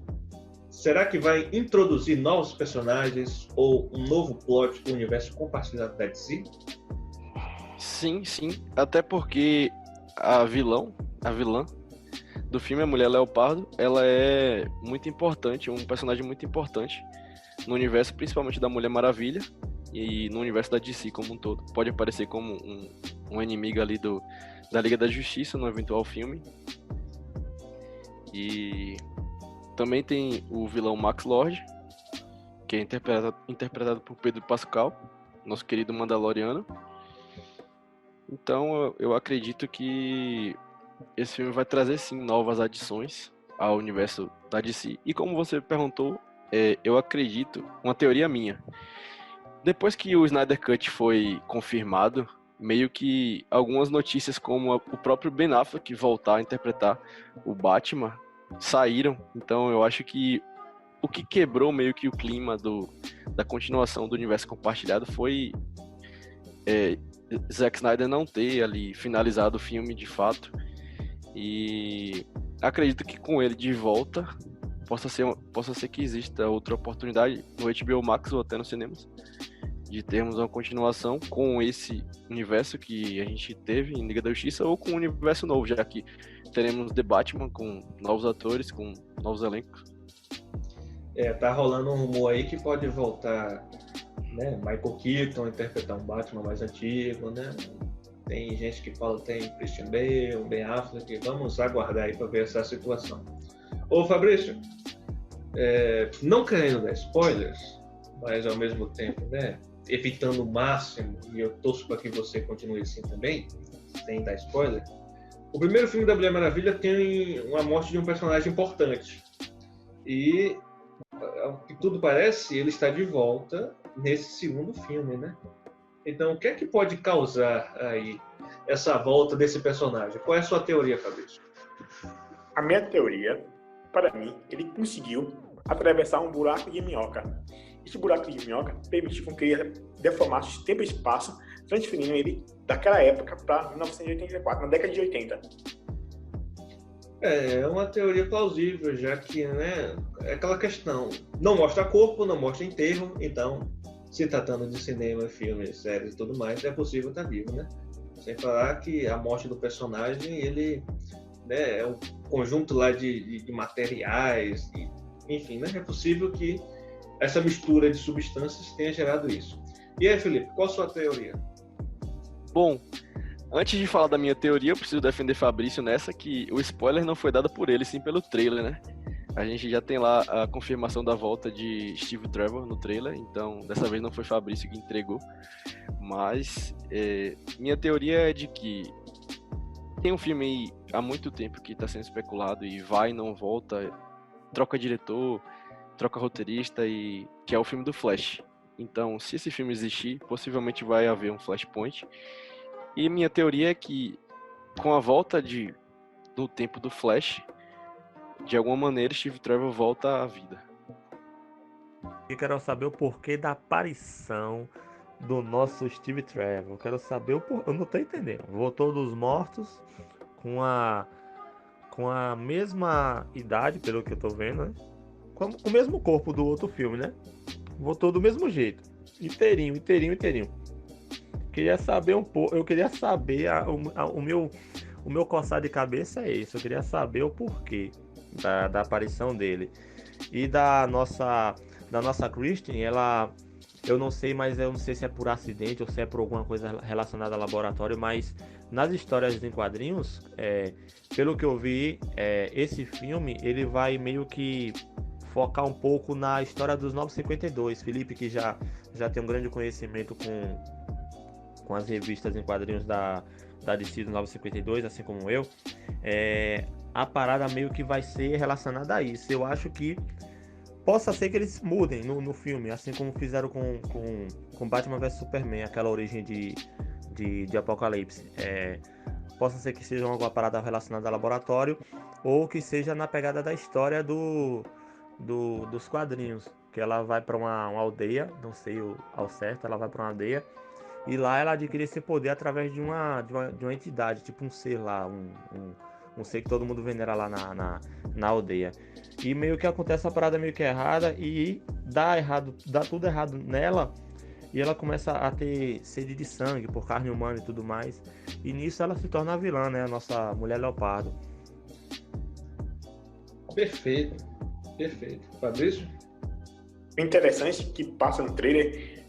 Speaker 4: será que vai introduzir novos personagens ou um novo plot do universo compartilhado da DC?
Speaker 3: Sim, até porque a vilã do filme, a Mulher Leopardo, ela é muito importante, um personagem muito importante no universo, principalmente da Mulher Maravilha e no universo da DC como um todo. Pode aparecer como um inimigo ali da Liga da Justiça no eventual filme. E também tem o vilão Max Lord, que é interpretado por Pedro Pascal, nosso querido Mandaloriano. Então eu acredito que esse filme vai trazer sim novas adições ao universo da DC. E como você perguntou, eu acredito, uma teoria minha, depois que o Snyder Cut foi confirmado, meio que algumas notícias como o próprio Ben Affleck voltar a interpretar o Batman saíram. Então eu acho que o que quebrou meio que o clima da continuação do universo compartilhado foi Zack Snyder não ter ali finalizado o filme de fato. E acredito que com ele de volta possa ser que exista outra oportunidade no HBO Max ou até nos cinemas de termos uma continuação com esse universo que a gente teve em Liga da Justiça ou com um universo novo, já que teremos The Batman com novos atores, com novos elencos.
Speaker 4: Tá rolando um rumor aí que pode voltar, né, Michael Keaton interpretar um Batman mais antigo, né? Tem gente que fala que tem Christian Bale, Ben Affleck, vamos aguardar aí para ver essa situação. Ô Fabrício, não querendo dar spoilers, mas ao mesmo tempo, né, evitando o máximo, e eu torço para que você continue assim também, sem dar spoiler, o primeiro filme da Mulher Maravilha tem uma morte de um personagem importante. E, ao que tudo parece, ele está de volta nesse segundo filme, né? Então, o que é que pode causar aí essa volta desse personagem? Qual é a sua teoria, Fabrício?
Speaker 1: A minha teoria, para mim, ele conseguiu atravessar um buraco de minhoca. Esse buraco de minhoca permitiu com que ele deformasse tempo e espaço, transferindo ele daquela época para 1984, na década de 80.
Speaker 4: É uma teoria plausível, já que, né, é aquela questão, não mostra corpo, não mostra enterro, então, se tratando de cinema, filmes, séries e tudo mais, é possível estar vivo, né? Sem falar que a morte do personagem, ele, né, é um conjunto lá de materiais, enfim, né? É possível que essa mistura de substâncias tenha gerado isso. E aí, Felipe, qual a sua teoria?
Speaker 3: Bom, antes de falar da minha teoria, eu preciso defender Fabrício nessa, que o spoiler não foi dado por ele, sim pelo trailer, né? A gente já tem lá a confirmação da volta de Steve Trevor no trailer, então dessa vez não foi Fabrício que entregou. Mas minha teoria é de que tem um filme aí há muito tempo que está sendo especulado e vai, não volta, troca diretor, troca roteirista, e que é o filme do Flash. Então, se esse filme existir, possivelmente vai haver um Flashpoint. E minha teoria é que, com a volta do tempo do Flash, de alguma maneira Steve Trevor volta à vida.
Speaker 6: Eu quero saber o porquê da aparição do nosso Steve Trevor. Eu quero saber o porquê. Eu não tô entendendo. Voltou dos mortos com a mesma idade, pelo que eu tô vendo, né? Com o mesmo corpo do outro filme, né? Voltou do mesmo jeito. Inteirinho. Queria saber um pouco. Eu queria saber o meu coçar de cabeça é esse. Eu queria saber o porquê da aparição dele. E da nossa Christine, ela, eu não sei, mas eu não sei se é por acidente ou se é por alguma coisa relacionada ao laboratório, mas nas histórias em quadrinhos, pelo que eu vi, esse filme ele vai meio que focar um pouco na história dos 952. Felipe, que já tem um grande conhecimento com as revistas em quadrinhos da DC do 952, assim como eu, a parada meio que vai ser relacionada a isso. Eu acho que possa ser que eles mudem no filme, assim como fizeram com Batman vs Superman, aquela origem de Apocalipse. Possa ser que seja alguma parada relacionada ao laboratório, ou que seja na pegada da história dos quadrinhos, que ela vai para uma aldeia, não sei ao certo, ela vai para uma aldeia, e lá ela adquire esse poder através de uma entidade, tipo um ser lá, um ser que todo mundo venera lá na aldeia. E meio que acontece uma parada meio que errada, e dá tudo errado nela, e ela começa a ter sede de sangue por carne humana e tudo mais, e nisso ela se torna a vilã, né, a nossa Mulher Leopardo.
Speaker 4: Perfeito. Fabrício?
Speaker 1: O interessante que passa no trailer,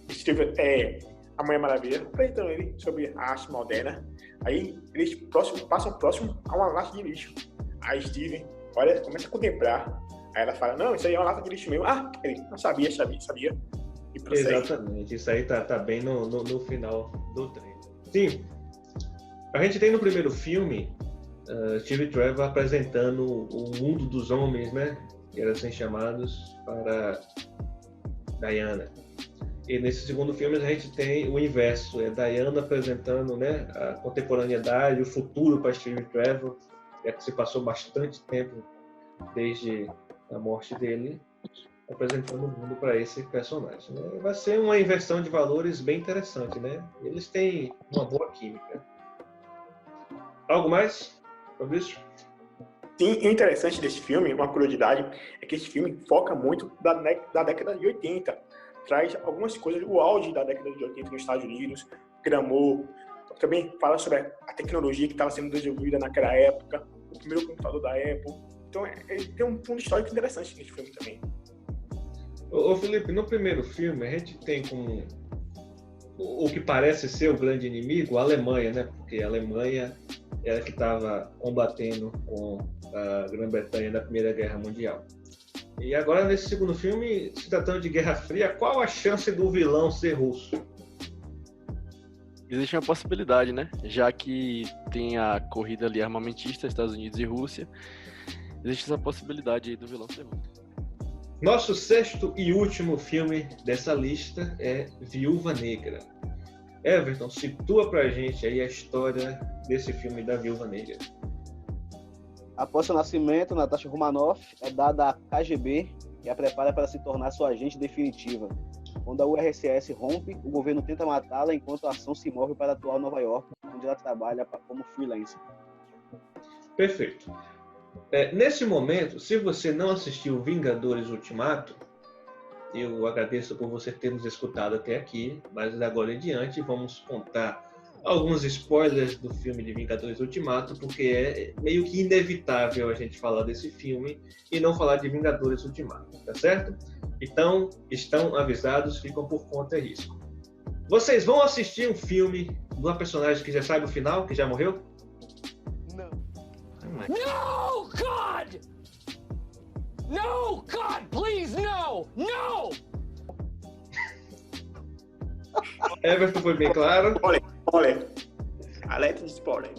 Speaker 1: a Mulher Maravilha apresentando ele sobre a arte moderna. Aí eles passam próximo a uma lata de lixo. Aí Steven começa a contemplar. Aí ela fala, não, isso aí é uma lata de lixo mesmo. Ele não sabia. E prossegue.
Speaker 4: Exatamente, isso aí tá bem no final do trailer. Sim, a gente tem no primeiro filme Steve Trevor apresentando o mundo dos homens, né? Que eram assim chamados para Diana. E nesse segundo filme a gente tem o inverso, Diana apresentando, né, a contemporaneidade, o futuro para Steve Trevor, que se passou bastante tempo desde a morte dele, apresentando o mundo para esse personagem, né? Vai ser uma inversão de valores bem interessante, né? Eles têm uma boa química. Algo mais, Fabrício?
Speaker 1: Sim, o interessante desse filme, uma curiosidade, é que esse filme foca muito da década de 80. Traz algumas coisas, o auge da década de 80 nos Estados Unidos, glamour, também fala sobre a tecnologia que estava sendo desenvolvida naquela época, o primeiro computador da Apple. Então, ele tem um fundo histórico interessante nesse filme também.
Speaker 4: Ô Felipe, no primeiro filme a gente tem como o que parece ser o grande inimigo, a Alemanha, né? Porque a Alemanha era que estava combatendo com a Grã-Bretanha na Primeira Guerra Mundial. E agora, nesse segundo filme, se tratando de Guerra Fria, qual a chance do vilão ser russo?
Speaker 3: existe uma possibilidade, né? Já que tem a corrida ali armamentista, Estados Unidos e Rússia, existe essa possibilidade aí do vilão ser russo.
Speaker 4: Nosso sexto e último filme dessa lista é Viúva Negra. Everton, situa pra gente aí a história desse filme da Viúva Negra.
Speaker 2: Após seu nascimento, Natasha Romanoff é dada à KGB e a prepara para se tornar sua agente definitiva. Quando a URSS rompe, o governo tenta matá-la enquanto a ação se move para a atual Nova York, onde ela trabalha como freelancer.
Speaker 4: Perfeito. Nesse momento, se você não assistiu Vingadores Ultimato, eu agradeço por você ter nos escutado até aqui, mas agora em diante vamos contar alguns spoilers do filme de Vingadores Ultimato, porque é meio que inevitável a gente falar desse filme e não falar de Vingadores Ultimato, tá certo? Então, estão avisados, ficam por conta e risco. Vocês vão assistir um filme de uma personagem que já sabe o final, que já morreu?
Speaker 8: No, God! No, God, please, no! No!
Speaker 4: Everton foi bem claro.
Speaker 1: Olha, alerta de spoiler.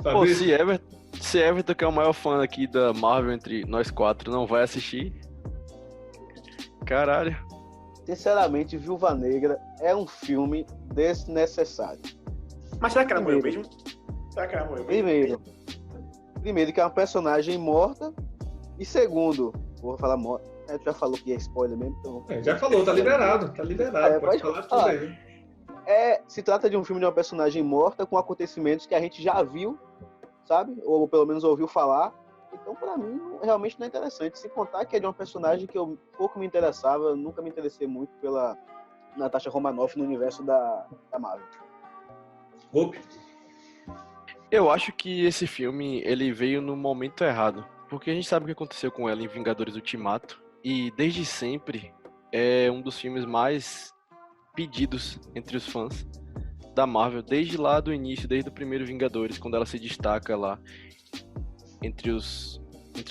Speaker 3: Pô, se Everton, que é o maior fã aqui da Marvel entre nós quatro, não vai assistir, caralho.
Speaker 2: Sinceramente, Viúva Negra é um filme desnecessário.
Speaker 1: Mas será que ela morreu mesmo? Será que ela morreu mesmo?
Speaker 2: Primeiro que é uma personagem morta, e segundo, vou falar morta, tu já falou que é spoiler mesmo, então...
Speaker 4: Já falou, tá liberado, pode falar tudo aí.
Speaker 2: Se trata de um filme de uma personagem morta com acontecimentos que a gente já viu, sabe? Ou pelo menos ouviu falar. Então, pra mim, realmente não é interessante. Se contar que é de uma personagem que eu pouco me interessava, eu nunca me interessei muito pela Natasha Romanoff no universo da Marvel.
Speaker 3: Eu acho que esse filme, ele veio no momento errado. Porque a gente sabe o que aconteceu com ela em Vingadores Ultimato. E desde sempre é um dos filmes mais pedidos entre os fãs da Marvel. Desde lá do início, desde o primeiro Vingadores, quando ela se destaca lá entre os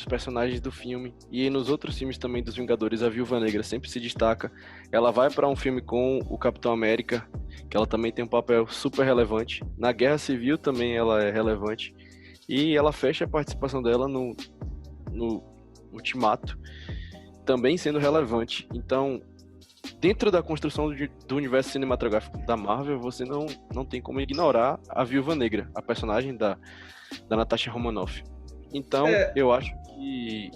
Speaker 3: personagens do filme. E nos outros filmes também dos Vingadores, a Viúva Negra sempre se destaca. Ela vai para um filme com o Capitão América, que ela também tem um papel super relevante. Na Guerra Civil também ela é relevante. E ela fecha a participação dela no Ultimato, também sendo relevante. Então, dentro da construção do universo cinematográfico da Marvel, você não tem como ignorar a Viúva Negra, a personagem da Natasha Romanoff. Então, eu acho que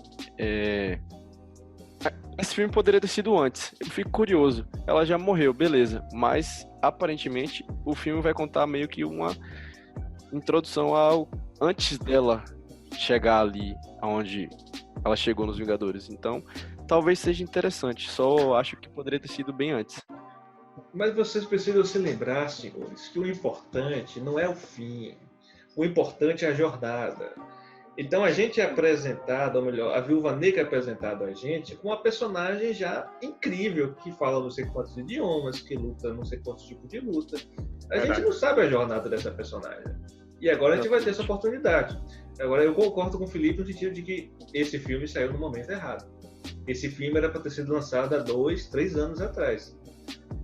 Speaker 3: esse filme poderia ter sido antes. Eu fico curioso. Ela já morreu, beleza. Mas, aparentemente, o filme vai contar meio que uma introdução ao antes dela chegar ali onde ela chegou nos Vingadores. Então, talvez seja interessante. Só acho que poderia ter sido bem antes.
Speaker 4: Mas vocês precisam se lembrar, senhores, que o importante não é o fim. O importante é a jornada. Então a gente é apresentado, ou melhor, a Viúva Negra é apresentada a gente com uma personagem já incrível, que fala não sei quantos idiomas, que luta não sei quantos tipos de luta. A gente não sabe a jornada dessa personagem. E agora a gente vai ter essa oportunidade. Agora eu concordo com o Felipe no sentido de que esse filme saiu no momento errado. Esse filme era para ter sido lançado há 2, 3 anos atrás.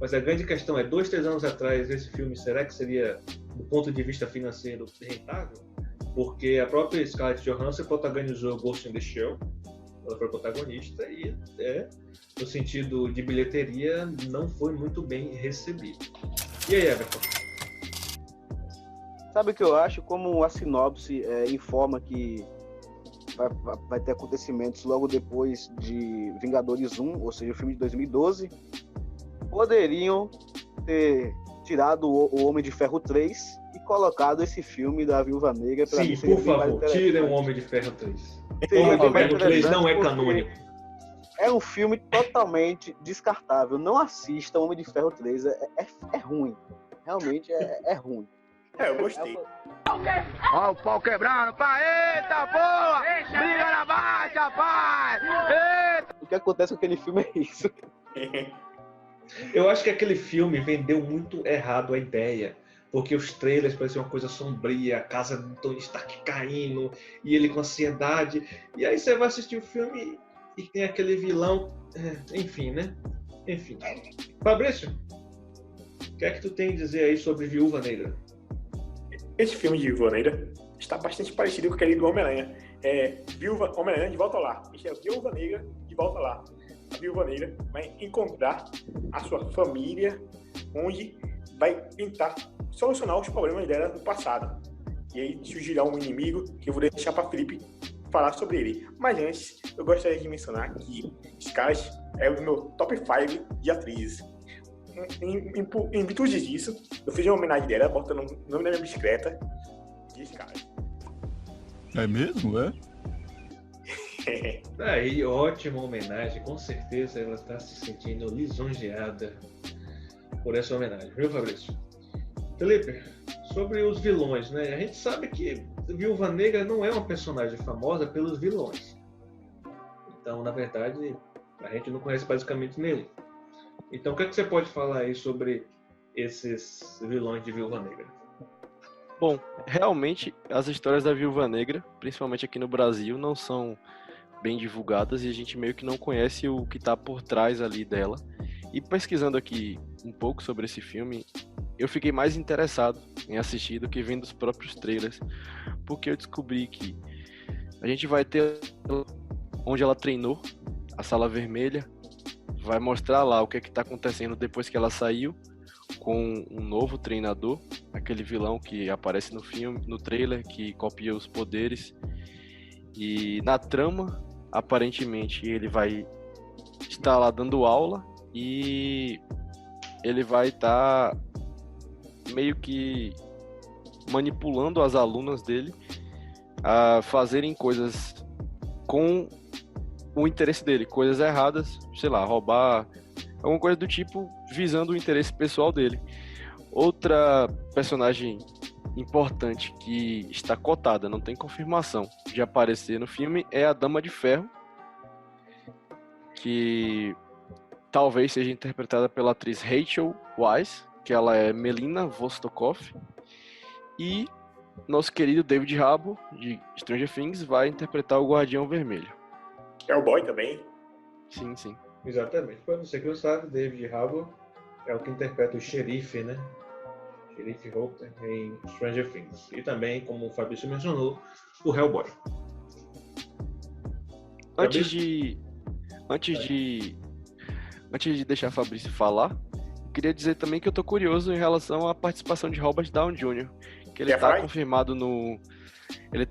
Speaker 4: Mas a grande questão é, 2, 3 anos atrás, esse filme, será que seria, do ponto de vista financeiro, rentável? Porque a própria Scarlett Johansson protagonizou Ghost in the Shell, ela foi protagonista, e no sentido de bilheteria não foi muito bem recebido. E aí, Everton?
Speaker 2: Sabe o que eu acho? Como a sinopse informa que vai ter acontecimentos logo depois de Vingadores 1, ou seja, o filme de 2012, poderiam ter tirado o Homem de Ferro 3 e colocado esse filme da Viúva Negra.
Speaker 4: Sim, por favor, tirem o Homem de Ferro 3. O Homem de Ferro 3 não é canônico.
Speaker 2: É um filme totalmente descartável. Não assista o Homem de Ferro 3. É ruim. Realmente é ruim.
Speaker 1: Eu gostei.
Speaker 8: Ó o pau quebrando, pai! Eita, boa! Briga na baixa, pai! Eita!
Speaker 2: O que acontece com aquele filme é isso.
Speaker 4: Eu acho que aquele filme vendeu muito errado a ideia. Porque os trailers pareciam uma coisa sombria, a casa do Tony Stark caindo, e ele com ansiedade. E aí você vai assistir o filme e tem aquele vilão. Enfim, né? Enfim. Fabrício? O que é que tu tem a dizer aí sobre Viúva Negra?
Speaker 1: Esse filme de Viúva Negra está bastante parecido com aquele do Homem-Aranha. Homem-Aranha de volta lá. Isso é Viúva Negra de volta lá. A Viúva Negra vai encontrar a sua família, onde vai tentar solucionar os problemas dela no passado. E aí surgirá um inimigo que eu vou deixar para Felipe falar sobre ele. Mas antes, eu gostaria de mencionar que Scarlett é o meu top 5 de atrizes. Em virtude disso, eu fiz uma homenagem dela, botando o nome da minha bicicleta de Scarlett.
Speaker 9: É mesmo, é?
Speaker 4: Aí, ótima homenagem. Com certeza ela está se sentindo lisonjeada por essa homenagem, viu, Fabrício? Felipe, sobre os vilões, né? A gente sabe que Viúva Negra não é uma personagem famosa pelos vilões. Então, na verdade, a gente não conhece basicamente nenhum. Então, o que é que você pode falar aí sobre esses vilões de Viúva Negra?
Speaker 3: Bom, realmente as histórias da Viúva Negra, principalmente aqui no Brasil, não são bem divulgadas e a gente meio que não conhece o que está por trás ali dela. E pesquisando aqui um pouco sobre esse filme, eu fiquei mais interessado em assistir do que vendo os próprios trailers, porque eu descobri que a gente vai ter onde ela treinou, a Sala Vermelha, vai mostrar lá o que é que está acontecendo depois que ela saiu, com um novo treinador, aquele vilão que aparece no filme, no trailer, que copia os poderes. E na trama, aparentemente, ele vai estar lá dando aula e ele vai estar meio que manipulando as alunas dele a fazerem coisas com o interesse dele, coisas erradas, sei lá, roubar, alguma coisa do tipo, visando o interesse pessoal dele. Outra personagem importante que está cotada, não tem confirmação de aparecer no filme, é a Dama de Ferro, que talvez seja interpretada pela atriz Rachel Weisz, que ela é Melina Vostokoff, e nosso querido David Harbour, de Stranger Things, vai interpretar o Guardião Vermelho.
Speaker 1: É o boy também?
Speaker 3: Sim, sim.
Speaker 4: Exatamente. Para você que não sabe, David Harbour é o que interpreta o xerife, né? Xerife Hopper em Stranger Things. E também, como o Fabrício mencionou, o Hellboy.
Speaker 3: Antes de deixar o Fabrício falar, queria dizer também que eu tô curioso em relação à participação de Robert Downey Jr., que ele tá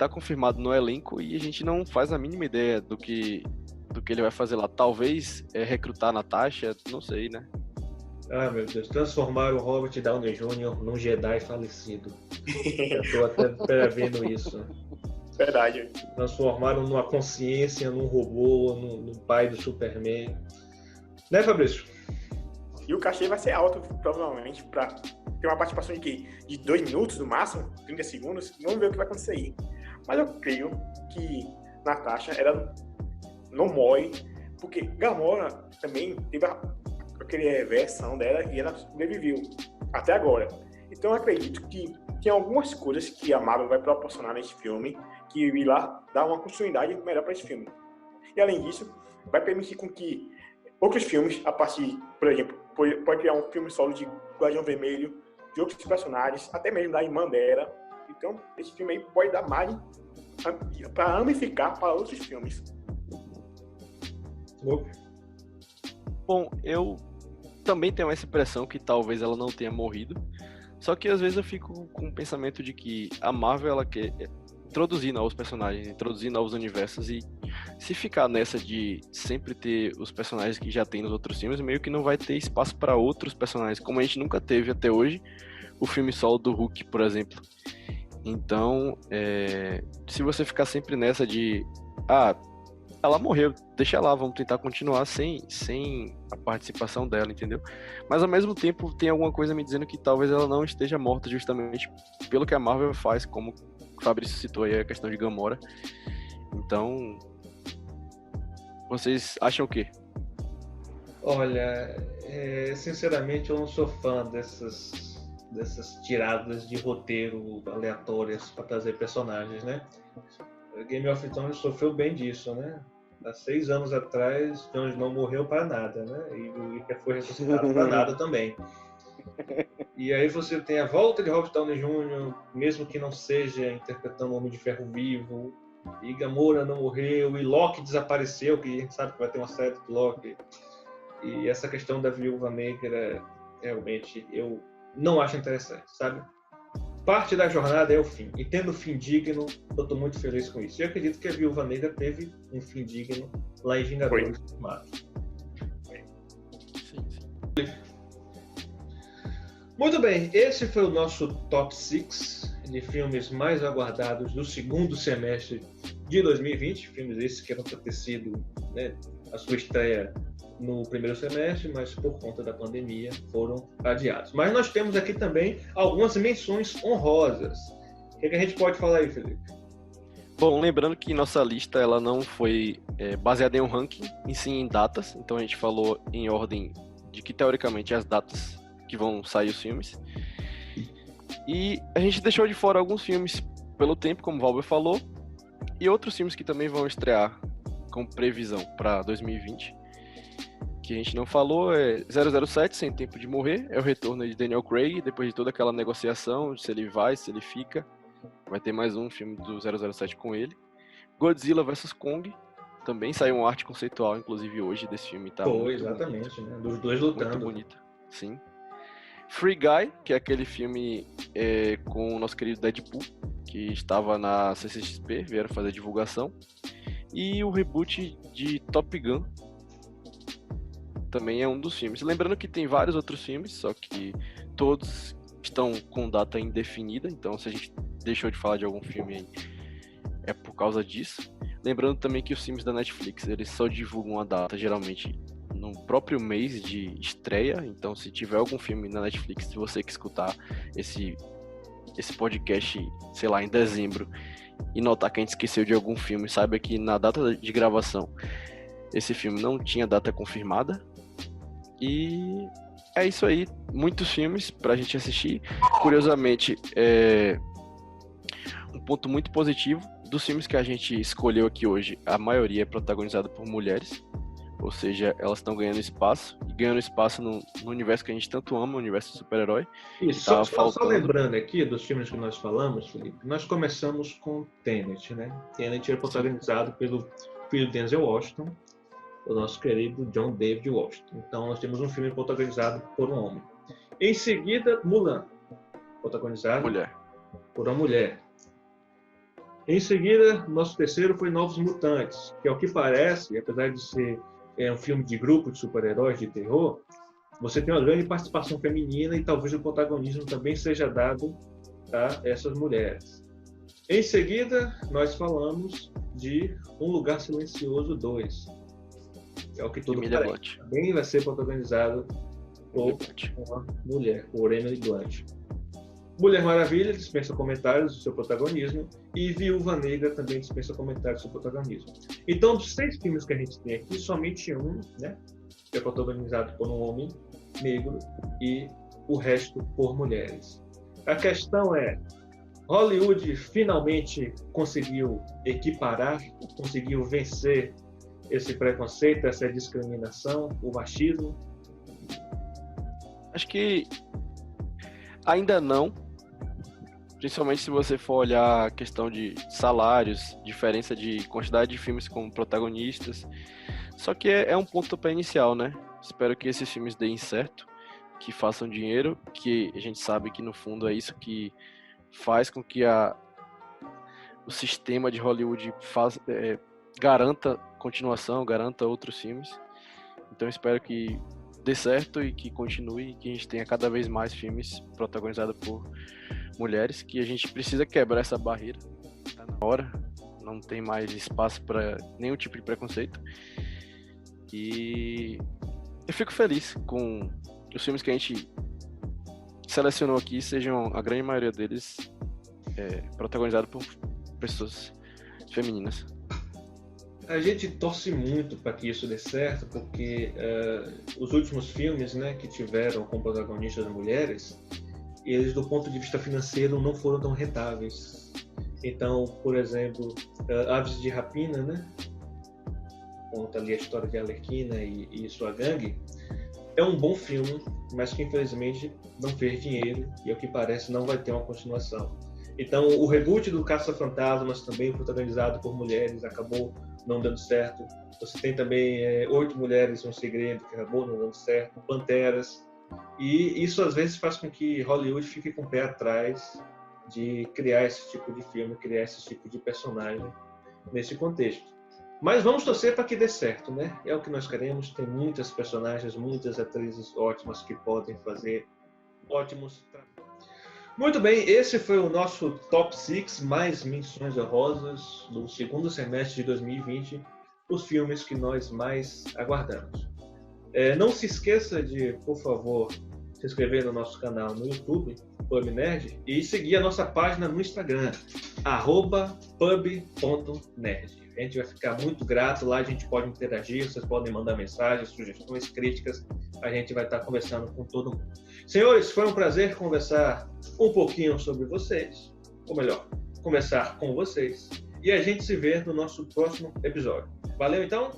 Speaker 3: confirmado no elenco e a gente não faz a mínima ideia do que ele vai fazer lá. Talvez recrutar a Natasha, não sei, né?
Speaker 4: Ah, meu Deus, transformaram o Robert Downey Jr. num Jedi falecido. Eu tô até prevendo isso.
Speaker 1: Verdade.
Speaker 4: Transformaram numa consciência, num robô, num pai do Superman. Né, Fabrício?
Speaker 1: E o cachê vai ser alto, provavelmente, pra ter uma participação de 2 minutos no máximo, 30 segundos. Vamos ver o que vai acontecer aí. Mas eu creio que Natasha, ela não morre, porque Gamora também teve aquela versão dela e ela sobreviveu até agora. Então eu acredito que tem algumas coisas que a Marvel vai proporcionar nesse filme que irá dar uma continuidade melhor para esse filme. E além disso, vai permitir com que outros filmes, a partir, por exemplo, pode criar um filme solo de Guardião Vermelho, de outros personagens, até mesmo da irmã dela. Então, esse filme aí pode dar mais para ramificar para outros filmes.
Speaker 3: Bom, eu também tenho essa impressão que talvez ela não tenha morrido. Só que às vezes eu fico com o pensamento de que a Marvel ela quer introduzir novos personagens, introduzir novos universos, e se ficar nessa de sempre ter os personagens que já tem nos outros filmes, meio que não vai ter espaço para outros personagens, como a gente nunca teve até hoje o filme solo do Hulk, por exemplo. Então, se você ficar sempre nessa de ela morreu, deixa lá, vamos tentar continuar sem a participação dela, entendeu? Mas ao mesmo tempo tem alguma coisa me dizendo que talvez ela não esteja morta, justamente pelo que a Marvel faz, como o Fabrício citou aí, a questão de Gamora. Então, vocês acham o quê?
Speaker 4: Olha, sinceramente eu não sou fã dessas tiradas de roteiro aleatórias para trazer personagens, né? Game of Thrones sofreu bem disso, né? Há 6 anos atrás, Jon Snow morreu para nada, né? E foi ressuscitado para nada também. E aí você tem a volta de Robert Downey Jr., mesmo que não seja interpretando o Homem de Ferro vivo, e Gamora não morreu, e Loki desapareceu, que a gente sabe que vai ter uma série de Loki. E essa questão da Viúva Negra, realmente, eu não acho interessante, sabe? Parte da jornada é o fim. E tendo fim digno, eu estou muito feliz com isso. E eu acredito que a Viúva Negra teve um fim digno lá em Vingadores Ultimato. Muito bem, esse foi o nosso Top 6 de filmes mais aguardados do segundo semestre de 2020. Filmes esses que eram para ter sido, né, a sua estreia no primeiro semestre, mas por conta da pandemia foram adiados. Mas nós temos aqui também algumas menções honrosas. O que a gente pode falar aí, Felipe?
Speaker 3: Bom, lembrando que nossa lista ela não foi baseada em um ranking, e sim em datas. Então a gente falou em ordem de que, teoricamente, as datas que vão sair os filmes. E a gente deixou de fora alguns filmes pelo tempo, como o Valber falou, e outros filmes que também vão estrear com previsão para 2020. Que a gente não falou é 007, Sem Tempo de Morrer, é o retorno de Daniel Craig, depois de toda aquela negociação, se ele vai, se ele fica. Vai ter mais um filme do 007 com ele. Godzilla vs Kong, também saiu uma arte conceitual, inclusive hoje, desse filme. Tá
Speaker 4: exatamente, bonito, né? Dos dois lutando.
Speaker 3: Muito bonito, sim. Free Guy, que é aquele filme com o nosso querido Deadpool, que estava na CCXP, vieram fazer divulgação. E o reboot de Top Gun, também é um dos filmes. Lembrando que tem vários outros filmes, só que todos estão com data indefinida, então se a gente deixou de falar de algum filme aí, é por causa disso. Lembrando também que os filmes da Netflix, eles só divulgam a data, geralmente, no próprio mês de estreia, então se tiver algum filme na Netflix, se você que escutar esse podcast, sei lá, em dezembro, e notar que a gente esqueceu de algum filme, saiba que na data de gravação, esse filme não tinha data confirmada. E é isso aí, muitos filmes pra gente assistir. Curiosamente, um ponto muito positivo dos filmes que a gente escolheu aqui hoje, a maioria é protagonizada por mulheres, ou seja, elas estão ganhando espaço, e ganhando espaço no universo que a gente tanto ama, o universo do super-herói.
Speaker 4: E só lembrando aqui dos filmes que nós falamos, Felipe, nós começamos com Tenet, né? Tenet é protagonizado pelo filho de Denzel Washington, o nosso querido John David Washington. Então nós temos um filme protagonizado por um homem. Em seguida, Mulan, protagonizado por uma mulher. Em seguida, nosso terceiro foi Novos Mutantes, que, ao que parece, apesar de ser um filme de grupo de super-heróis de terror, você tem uma grande participação feminina e talvez o protagonismo também seja dado a essas mulheres. Em seguida, nós falamos de Um Lugar Silencioso 2, que é o que todo mundo parece. Também vai ser protagonizado por uma mulher, por Emily Blunt. Mulher Maravilha dispensa comentários do seu protagonismo, e Viúva Negra também dispensa comentários do seu protagonismo. Então, dos 6 filmes que a gente tem aqui, somente um, né, é protagonizado por um homem negro e o resto por mulheres. A questão é, Hollywood finalmente conseguiu equiparar, conseguiu vencer esse preconceito, essa discriminação, o machismo?
Speaker 3: Acho que ainda não, principalmente se você for olhar a questão de salários, diferença de quantidade de filmes com protagonistas. Só que é um pontapé inicial, né? Espero que esses filmes deem certo, que façam dinheiro, que a gente sabe que no fundo é isso que faz com que o sistema de Hollywood garanta continuação, garanta outros filmes. Então espero que dê certo e que continue, e que a gente tenha cada vez mais filmes protagonizados por mulheres, que a gente precisa quebrar essa barreira. Tá na hora, não tem mais espaço para nenhum tipo de preconceito. E eu fico feliz com os filmes que a gente selecionou aqui, sejam a grande maioria deles protagonizados por pessoas femininas.
Speaker 4: A gente torce muito para que isso dê certo, porque os últimos filmes, né, que tiveram como protagonistas mulheres, eles, do ponto de vista financeiro, não foram tão rentáveis. Então, por exemplo, Aves de Rapina, né, conta ali a história de Arlequina e sua gangue, é um bom filme, mas que infelizmente não fez dinheiro e, ao que parece, não vai ter uma continuação. Então, o reboot do Caça-Fantasmas, também protagonizado por mulheres, acabou não dando certo. Você tem também 8 Mulheres, um Segredo, que acabou não dando certo, Panteras. E isso, às vezes, faz com que Hollywood fique com o pé atrás de criar esse tipo de filme, criar esse tipo de personagem nesse contexto. Mas vamos torcer para que dê certo, né? É o que nós queremos. Tem muitas personagens, muitas atrizes ótimas que podem fazer ótimos trabalhos. Muito bem, esse foi o nosso Top 6 mais menções honrosas do segundo semestre de 2020, os filmes que nós mais aguardamos. Não se esqueça de, por favor, se inscrever no nosso canal no YouTube, Pub Nerd, e seguir a nossa página no Instagram, @pub.nerd. A gente vai ficar muito grato, lá a gente pode interagir, vocês podem mandar mensagens, sugestões, críticas, a gente vai estar conversando com todo mundo. Senhores, foi um prazer conversar um pouquinho sobre vocês, ou melhor, conversar com vocês, e a gente se vê no nosso próximo episódio. Valeu então?